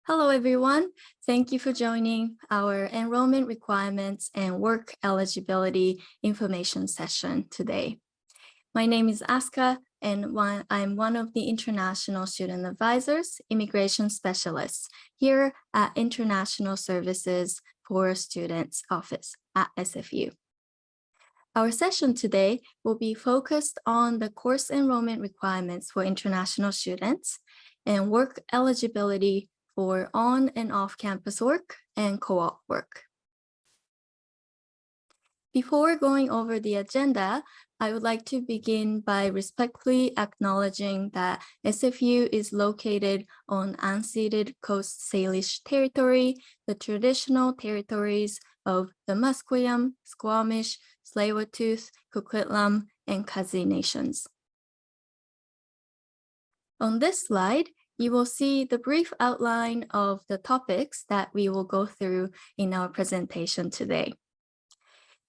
Hello, everyone. Thank you for joining our enrollment requirements and work eligibility information session today. My name is Aska, and I'm one of the International Student Advisors, Immigration Specialists here at International Services for Students Office at SFU. Our session today will be focused on the course enrollment requirements for international students and work eligibility for on and off-campus work and co-op work. Before going over the agenda, I would like to begin by respectfully acknowledging that SFU is located on unceded Coast Salish territory, the traditional territories of the Musqueam, Squamish, Tsleil-Waututh, Coquitlam, and Kazi nations. On this slide, you will see the brief outline of the topics that we will go through in our presentation today.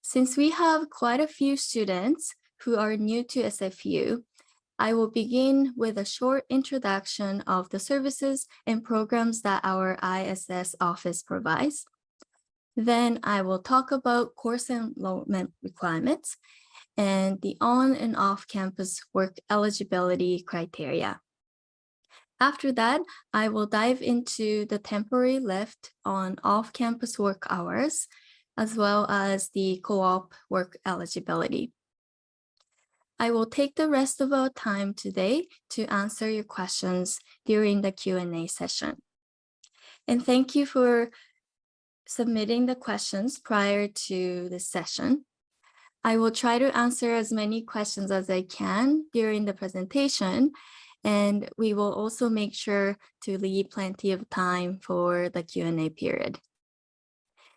Since we have quite a few students who are new to SFU, I will begin with a short introduction of the services and programs that our ISS office provides. Then I will talk about course enrollment requirements and the on and off campus work eligibility criteria. After that, I will dive into the temporary lift on off-campus work hours, as well as the co-op work eligibility. I will take the rest of our time today to answer your questions during the Q&A session. And thank you for submitting the questions prior to this session. I will try to answer as many questions as I can during the presentation, and we will also make sure to leave plenty of time for the Q&A period.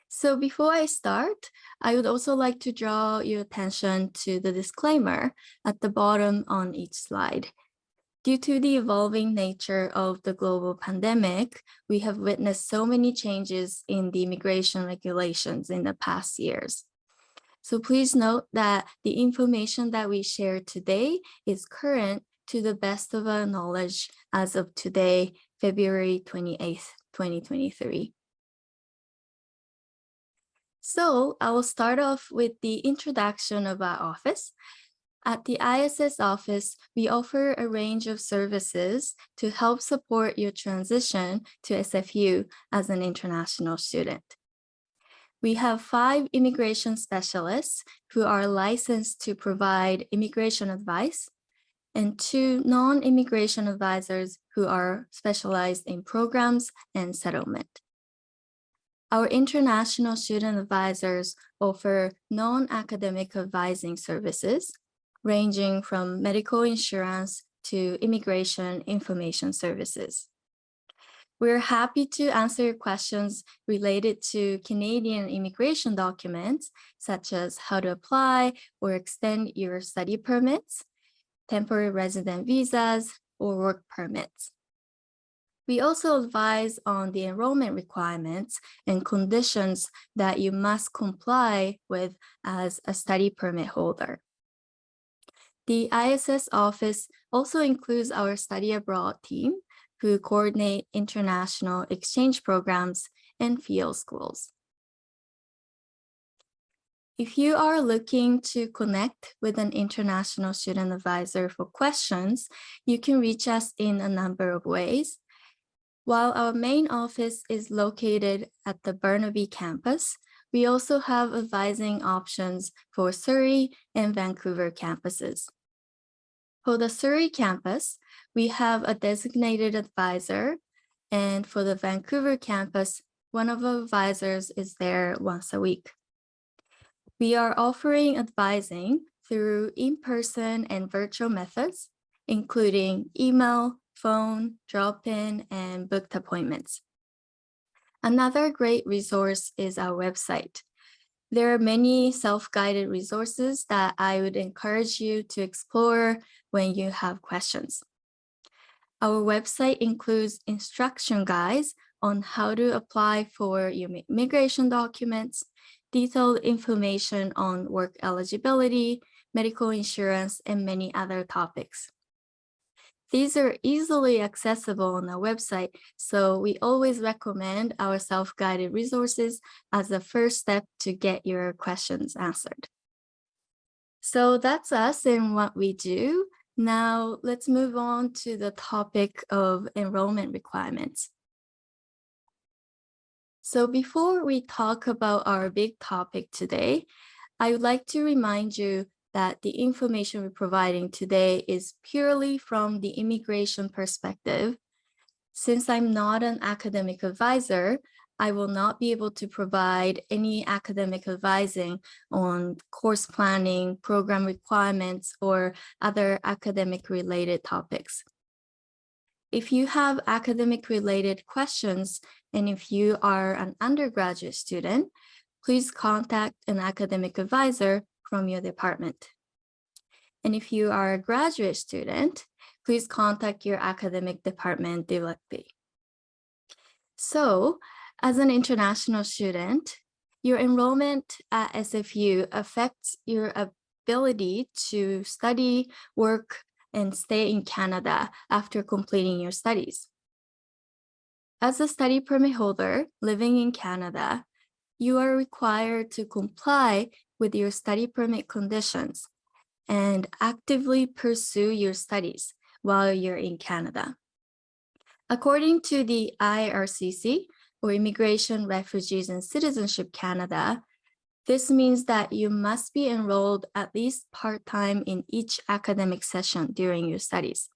So before I start, I would also like to draw your attention to the disclaimer at the bottom on each slide. Due to the evolving nature of the global pandemic, we have witnessed so many changes in the immigration regulations in the past years. So please note that the information that we share today is current to the best of our knowledge as of today, February 28th, 2023. So I will start off with the introduction of our office. At the ISS office, we offer a range of services to help support your transition to SFU as an international student. We have 5 immigration specialists who are licensed to provide immigration advice, and 2 non-immigration advisors who are specialized in programs and settlement. Our international student advisors offer non-academic advising services, ranging from medical insurance to immigration information services. We're happy to answer your questions related to Canadian immigration documents, such as how to apply or extend your study permits, temporary resident visas, or work permits. We also advise on the enrollment requirements and conditions that you must comply with as a study permit holder. The ISS office also includes our study abroad team, who coordinate international exchange programs and field schools. If you are looking to connect with an international student advisor for questions, you can reach us in a number of ways. While our main office is located at the Burnaby campus, we also have advising options for Surrey and Vancouver campuses. For the Surrey campus, we have a designated advisor, and for the Vancouver campus, one of our advisors is there once a week. We are offering advising through in-person and virtual methods, including email, phone, drop-in, and booked appointments. Another great resource is our website. There are many self-guided resources that I would encourage you to explore when you have questions. Our website includes instruction guides on how to apply for your immigration documents, detailed information on work eligibility, medical insurance, and many other topics. These are easily accessible on our website, so we always recommend our self-guided resources as the first step to get your questions answered. So that's us and what we do. Now let's move on to the topic of enrollment requirements. So before we talk about our big topic today, I would like to remind you that the information we're providing today is purely from the immigration perspective. Since I'm not an academic advisor, I will not be able to provide any academic advising on course planning, program requirements, or other academic related topics. If you have academic related questions, and if you are an undergraduate student, please contact an academic advisor from your department. And if you are a graduate student, please contact your academic department directly. So, as an international student, your enrollment at SFU affects your ability to study, work, and stay in Canada after completing your studies. As a study permit holder living in Canada, you are required to comply with your study permit conditions and actively pursue your studies while you're in Canada. According to the IRCC, or Immigration, Refugees, and Citizenship Canada, this means that you must be enrolled at least part-time in each academic session during your studies.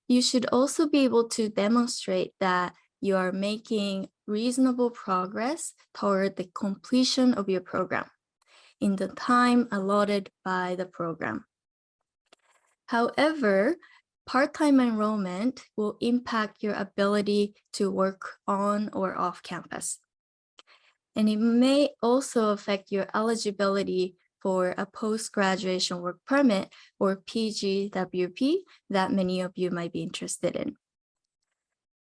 You should also be able to demonstrate that you are making reasonable progress toward the completion of your program in the time allotted by the program. However, part-time enrollment will impact your ability to work on or off campus. And it may also affect your eligibility for a post-graduation work permit, or PGWP, that many of you might be interested in.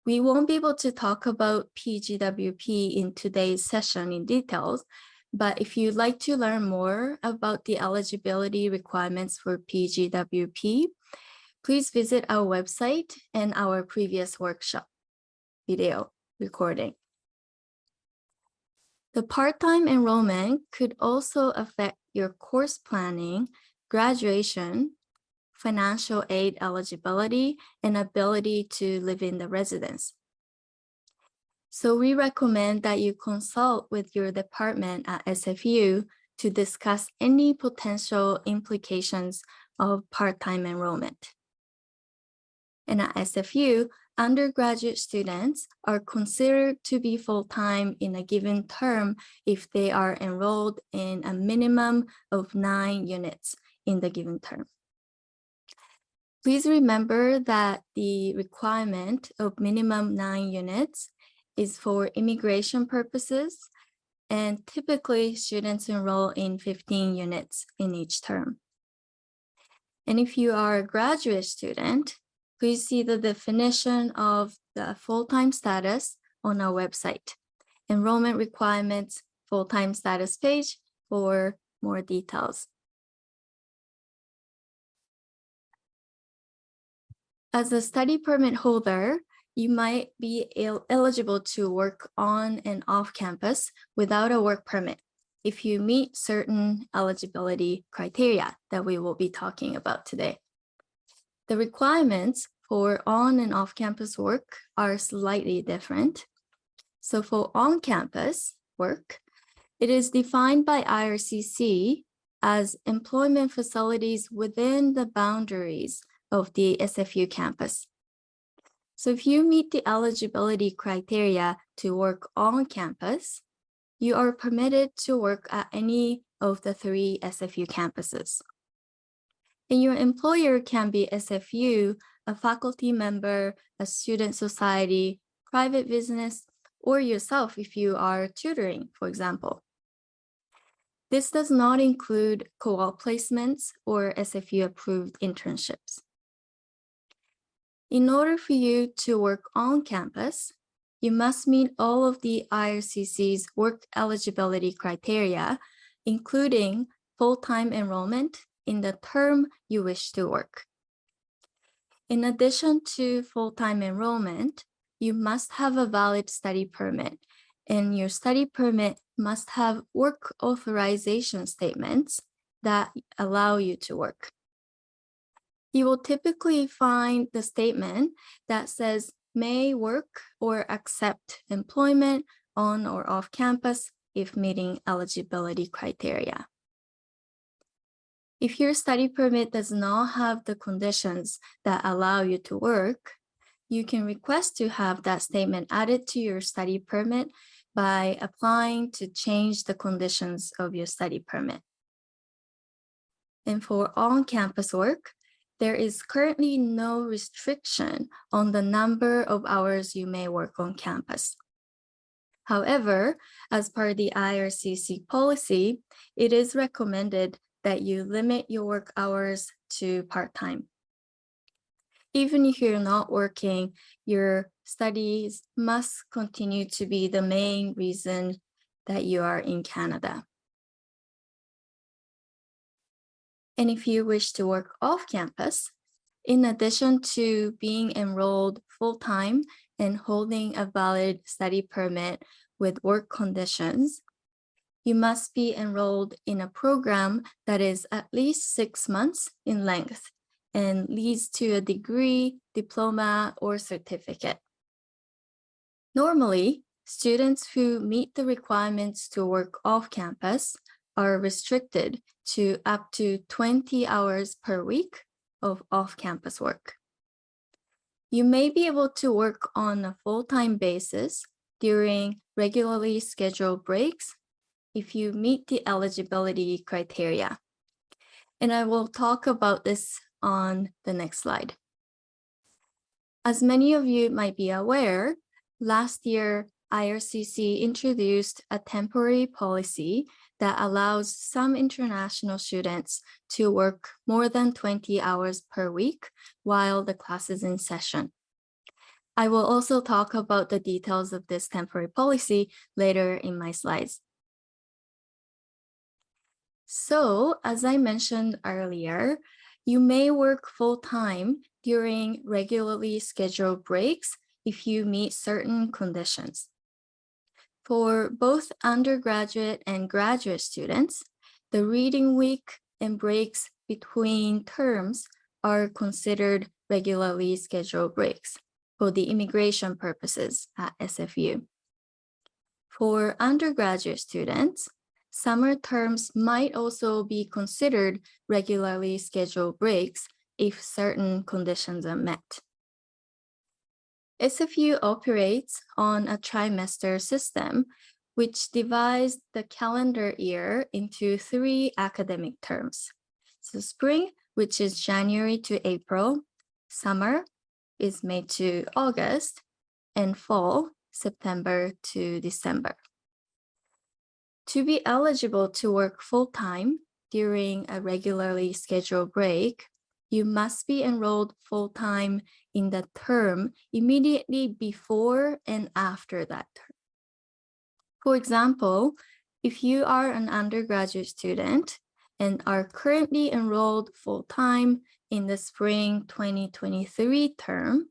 We won't be able to talk about PGWP in today's session in details, but if you'd like to learn more about the eligibility requirements for PGWP, please visit our website and our previous workshop video recording. The part-time enrollment could also affect your course planning, graduation, financial aid eligibility, and ability to live in the residence. So we recommend that you consult with your department at SFU to discuss any potential implications of part-time enrollment. And at SFU, undergraduate students are considered to be full-time in a given term if they are enrolled in a minimum of 9 units in the given term. Please remember that the requirement of minimum 9 units is for immigration purposes, and typically students enroll in 15 units in each term. And if you are a graduate student, please see the definition of the full-time status on our website, enrollment requirements, full-time status page for more details. As a study permit holder, you might be eligible to work on and off campus without a work permit if you meet certain eligibility criteria that we will be talking about today. The requirements for on and off campus work are slightly different. So for on-campus work, it is defined by IRCC as employment facilities within the boundaries of the SFU campus. So if you meet the eligibility criteria to work on campus, you are permitted to work at any of the 3 SFU campuses. And your employer can be SFU, a faculty member, a student society, private business, or yourself if you are tutoring, for example. This does not include co-op placements or SFU-approved internships. In order for you to work on campus, you must meet all of the IRCC's work eligibility criteria, including full-time enrollment in the term you wish to work. In addition to full-time enrollment, you must have a valid study permit, and your study permit must have work authorization statements that allow you to work. You will typically find the statement that says may work or accept employment on or off campus if meeting eligibility criteria. If your study permit does not have the conditions that allow you to work, you can request to have that statement added to your study permit by applying to change the conditions of your study permit. And for on-campus work, there is currently no restriction on the number of hours you may work on campus. However, as per the IRCC policy, it is recommended that you limit your work hours to part-time. Even if you're not working, your studies must continue to be the main reason that you are in Canada. And if you wish to work off campus, in addition to being enrolled full-time and holding a valid study permit with work conditions, you must be enrolled in a program that is at least 6 months in length and leads to a degree, diploma, or certificate. Normally, students who meet the requirements to work off campus are restricted to up to 20 hours per week of off-campus work. You may be able to work on a full-time basis during regularly scheduled breaks if you meet the eligibility criteria. And I will talk about this on the next slide. As many of you might be aware, last year, IRCC introduced a temporary policy that allows some international students to work more than 20 hours per week while the class is in session. I will also talk about the details of this temporary policy later in my slides. So, as I mentioned earlier, you may work full-time during regularly scheduled breaks if you meet certain conditions. For both undergraduate and graduate students, the reading week and breaks between terms are considered regularly scheduled breaks for the immigration purposes at SFU. For undergraduate students, summer terms might also be considered regularly scheduled breaks if certain conditions are met. SFU operates on a trimester system, which divides the calendar year into 3 academic terms. So spring, which is January to April, summer is May to August, and fall, September to December. To be eligible to work full-time during a regularly scheduled break, you must be enrolled full-time in the term immediately before and after that term. For example, if you are an undergraduate student and are currently enrolled full-time in the spring 2023 term,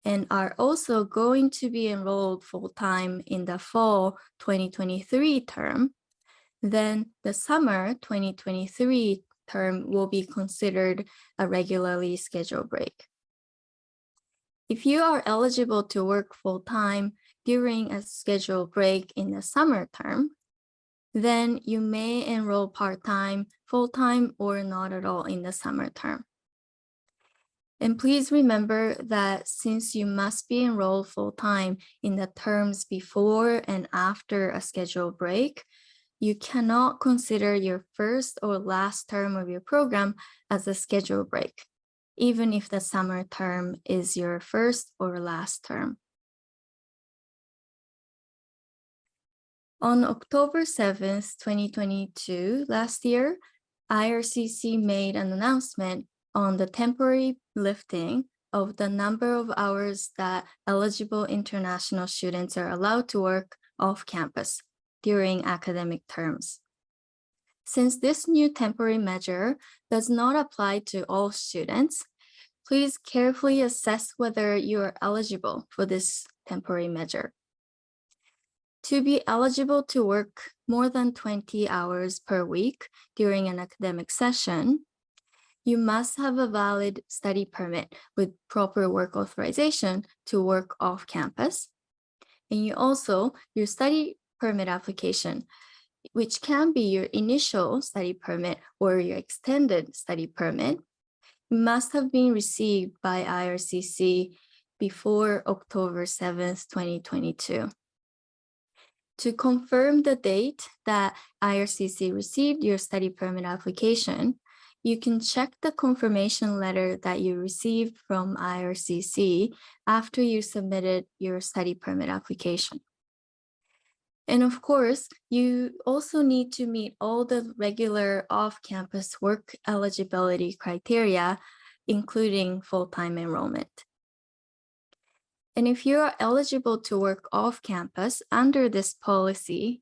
and are also going to be enrolled full-time in the fall 2023 term, then the summer 2023 term will be considered a regularly scheduled break. If you are eligible to work full-time during a scheduled break in the summer term, then you may enroll part-time, full-time, or not at all in the summer term. And please remember that since you must be enrolled full-time in the terms before and after a scheduled break, you cannot consider your first or last term of your program as a scheduled break, even if the summer term is your first or last term. On October 7th, 2022, last year, IRCC made an announcement on the temporary lifting of the number of hours that eligible international students are allowed to work off campus during academic terms. Since this new temporary measure does not apply to all students, please carefully assess whether you are eligible for this temporary measure. To be eligible to work more than 20 hours per week during an academic session, you must have a valid study permit with proper work authorization to work off campus. And your study permit application, which can be your initial study permit or your extended study permit, must have been received by IRCC before October 7th, 2022. To confirm the date that IRCC received your study permit application, you can check the confirmation letter that you received from IRCC after you submitted your study permit application. And of course, you also need to meet all the regular off-campus work eligibility criteria, including full-time enrollment. And if you are eligible to work off campus under this policy,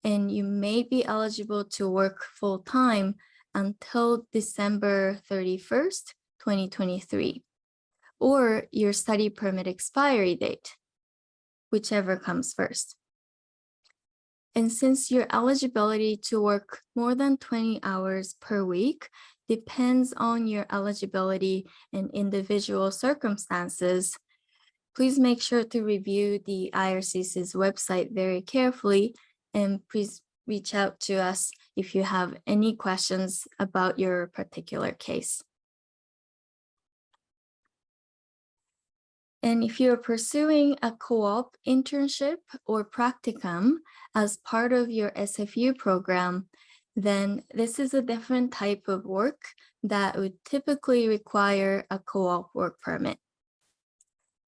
and you may be eligible to work full-time until December 31st, 2023, or your study permit expiry date, whichever comes first. And since your eligibility to work more than 20 hours per week depends on your eligibility and individual circumstances, please make sure to review the IRCC's website very carefully, and please reach out to us if you have any questions about your particular case. And if you're pursuing a co-op internship or practicum as part of your SFU program, then this is a different type of work that would typically require a co-op work permit.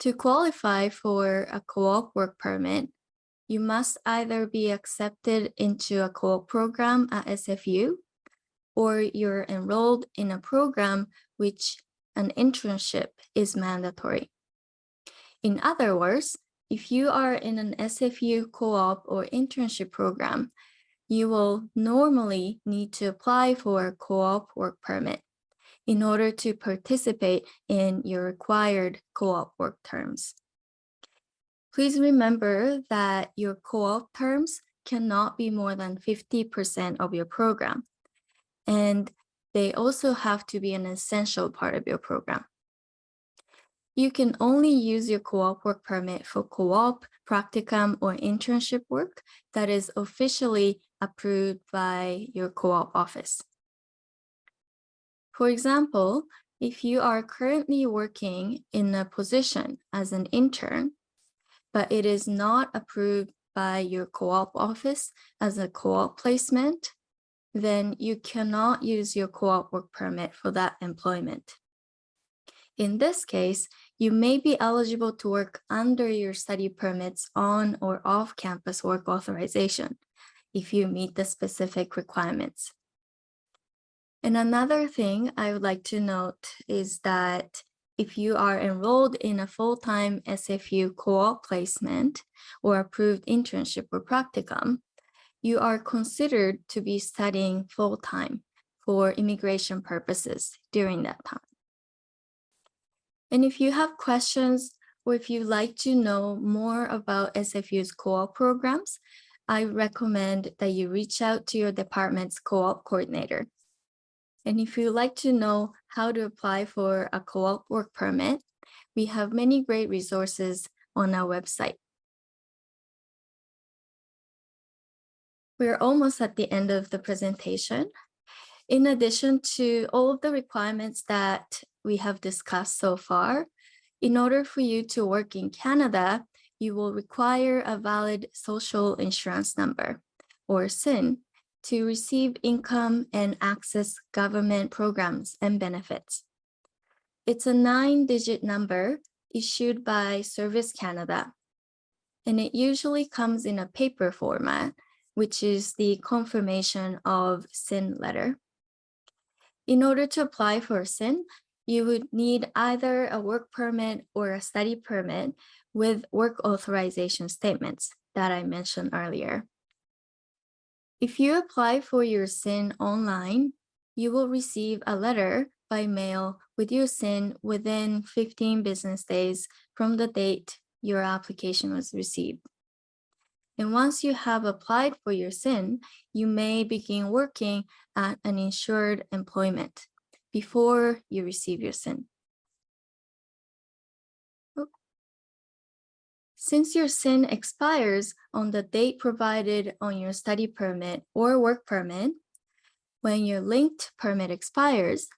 To qualify for a co-op work permit, you must either be accepted into a co-op program at SFU, or you're enrolled in a program which an internship is mandatory. In other words, if you are in an SFU co-op or internship program, you will normally need to apply for a co-op work permit in order to participate in your required co-op work terms. Please remember that your co-op terms cannot be more than 50% of your program, and they also have to be an essential part of your program. You can only use your co-op work permit for co-op, practicum, or internship work that is officially approved by your co-op office. For example, if you are currently working in a position as an intern, but it is not approved by your co-op office as a co-op placement, then you cannot use your co-op work permit for that employment. In this case, you may be eligible to work under your study permit's on or off-campus work authorization if you meet the specific requirements. And another thing I would like to note is that if you are enrolled in a full-time SFU co-op placement or approved internship or practicum, you are considered to be studying full-time for immigration purposes during that time. And if you have questions or if you'd like to know more about SFU's co-op programs, I recommend that you reach out to your department's co-op coordinator. And if you'd like to know how to apply for a co-op work permit, we have many great resources on our website. We're almost at the end of the presentation. In addition to all of the requirements that we have discussed so far, in order for you to work in Canada, you will require a valid social insurance number, or SIN, to receive income and access government programs and benefits. It's a 9-digit number issued by Service Canada, and it usually comes in a paper format, which is the confirmation of SIN letter. In order to apply for a SIN, you would need either a work permit or a study permit with work authorization statements that I mentioned earlier. If you apply for your SIN online, you will receive a letter by mail with your SIN within 15 business days from the date your application was received. And once you have applied for your SIN, you may begin working at an insured employment before you receive your SIN. Since your SIN expires on the date provided on your study permit or work permit, when your linked permit expires,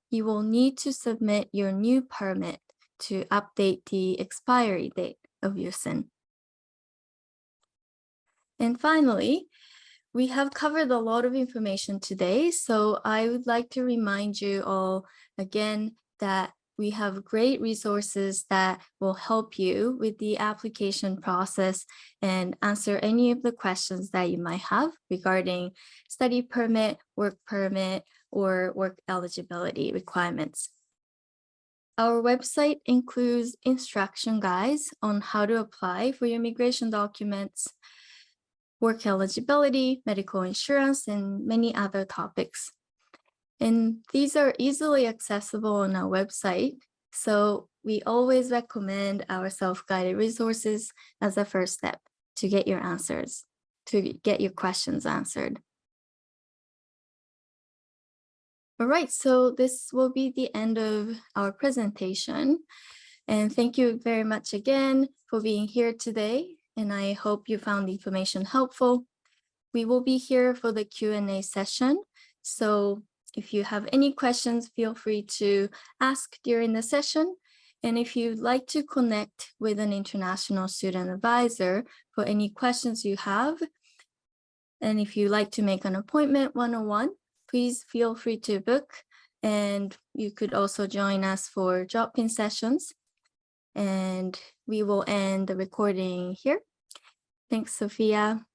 you will need to submit your new permit to update the expiry date of your SIN. And finally, we have covered a lot of information today, so I would like to remind you all again that we have great resources that will help you with the application process and answer any of the questions that you might have regarding study permit, work permit, or work eligibility requirements. Our website includes instruction guides on how to apply for your immigration documents, work eligibility, medical insurance, and many other topics. And these are easily accessible on our website, so we always recommend our self-guided resources as a first step to get your answers, to get your questions answered. All right, so this will be the end of our presentation. And thank you very much again for being here today. And I hope you found the information helpful. We will be here for the Q&A session. So if you have any questions, feel free to ask during the session. And if you'd like to connect with an international student advisor for any questions you have, and if you'd like to make an appointment one-on-one, please feel free to book. And you could also join us for drop-in sessions. And we will end the recording here. Thanks, Sophia.